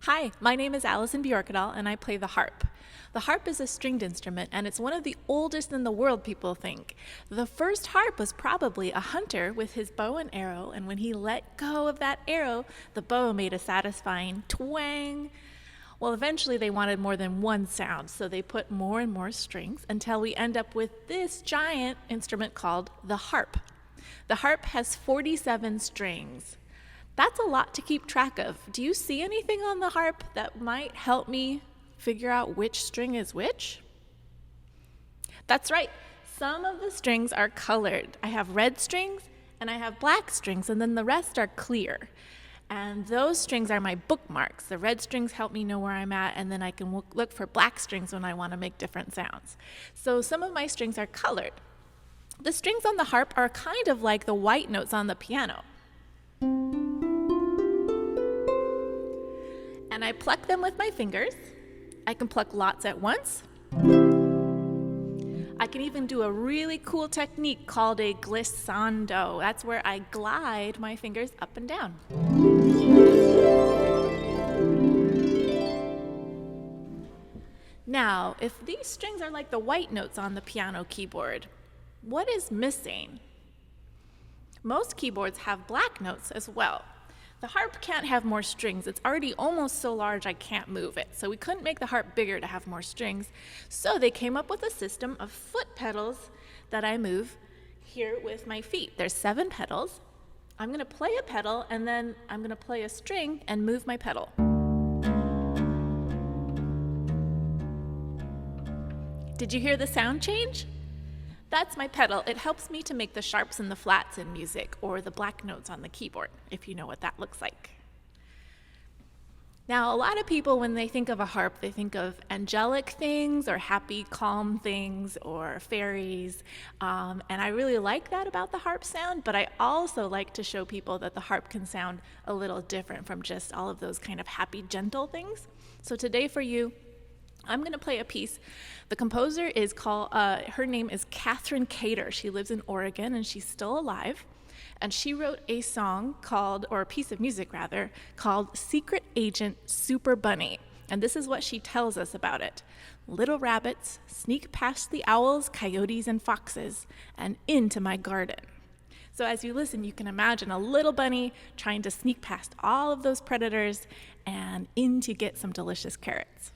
Hi, my name is Allison Bjorkedal, and I play the harp. The harp is a stringed instrument, and it's one of the oldest in the world, people think. The first harp was probably a hunter with his bow and arrow, and when he let go of that arrow, the bow made a satisfying twang. Well, eventually they wanted more than one sound, so they put more and more strings until we end up with this giant instrument called the harp. The harp has 47 strings. That's a lot to keep track of. Do you see anything on the harp that might help me figure out which string is which? That's right. Some of the strings are colored. I have red strings and I have black strings, and then the rest are clear. And those strings are my bookmarks. The red strings help me know where I'm at, and then I can look for black strings when I want to make different sounds. So some of my strings are colored. The strings on the harp are kind of like the white notes on the piano. And I pluck them with my fingers. I can pluck lots at once. I can even do a really cool technique called a glissando. That's where I glide my fingers up and down. Now, if these strings are like the white notes on the piano keyboard, what is missing? Most keyboards have black notes as well. The harp can't have more strings. It's already almost so large I can't move it. So we couldn't make the harp bigger to have more strings. So they came up with a system of foot pedals that I move here with my feet. There's 7 pedals. I'm going to play a pedal, and then I'm going to play a string and move my pedal. Did you hear the sound change? That's my pedal. It helps me to make the sharps and the flats in music, or the black notes on the keyboard, if you know what that looks like. Now, a lot of people, when they think of a harp, they think of angelic things, or happy, calm things, or fairies. And I really like that about the harp sound, but I also like to show people that the harp can sound a little different from just all of those kind of happy, gentle things. So today for you, I'm going to play a piece. The composer is her name is Catherine Cater. She lives in Oregon, and she's still alive. And she wrote a song or a piece of music rather, called Secret Agent Super Bunny. And this is what she tells us about it. Little rabbits sneak past the owls, coyotes, and foxes, and into my garden. So as you listen, you can imagine a little bunny trying to sneak past all of those predators and in to get some delicious carrots.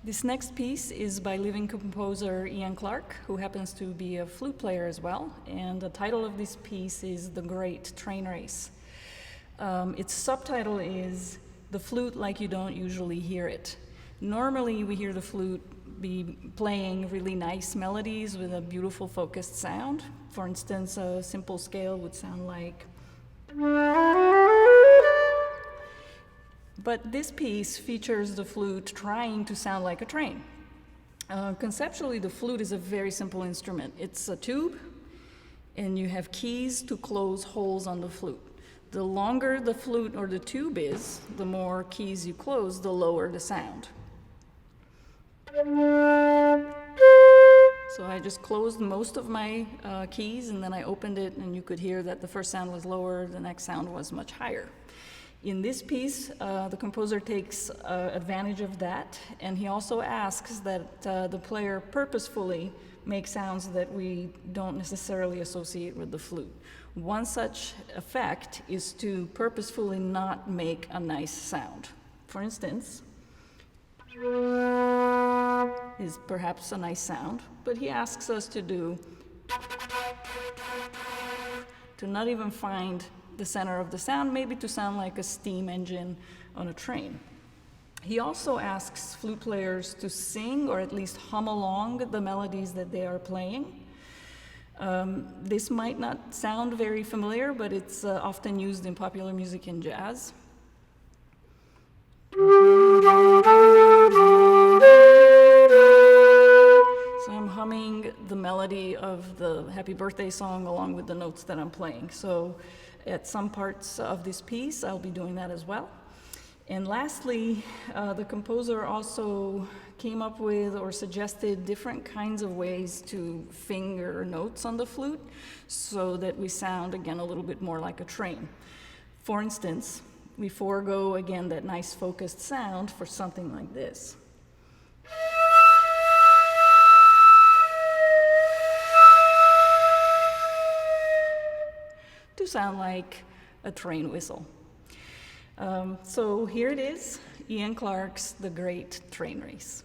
This next piece is by living composer Ian Clark, who happens to be a flute player as well, and the title of this piece is The Great Train Race. Its subtitle is The Flute Like You Don't Usually Hear It. Normally we hear the flute be playing really nice melodies with a beautiful focused sound. For instance, a simple scale would sound like. But this piece features the flute trying to sound like a train. Conceptually, the flute is a very simple instrument. It's a tube, and you have keys to close holes on the flute. The longer the flute or the tube is, the more keys you close, the lower the sound. So I just closed most of my keys, and then I opened it, and you could hear that the first sound was lower, the next sound was much higher. In this piece, the composer takes advantage of that, and he also asks that the player purposefully make sounds that we don't necessarily associate with the flute. One such effect is to purposefully not make a nice sound. For instance, is perhaps a nice sound, but he asks us to not even find the center of the sound, maybe to sound like a steam engine on a train. He also asks flute players to sing or at least hum along the melodies that they are playing. This might not sound very familiar, but it's often used in popular music and jazz. So I'm humming the melody of the Happy Birthday song along with the notes that I'm playing. So at some parts of this piece, I'll be doing that as well. And lastly, the composer also came up with or suggested different kinds of ways to finger notes on the flute so that we sound, again, a little bit more like a train. For instance, we forego, again, that nice focused sound for something like this. To sound like a train whistle. So here it is, Ian Clarke's The Great Train Race.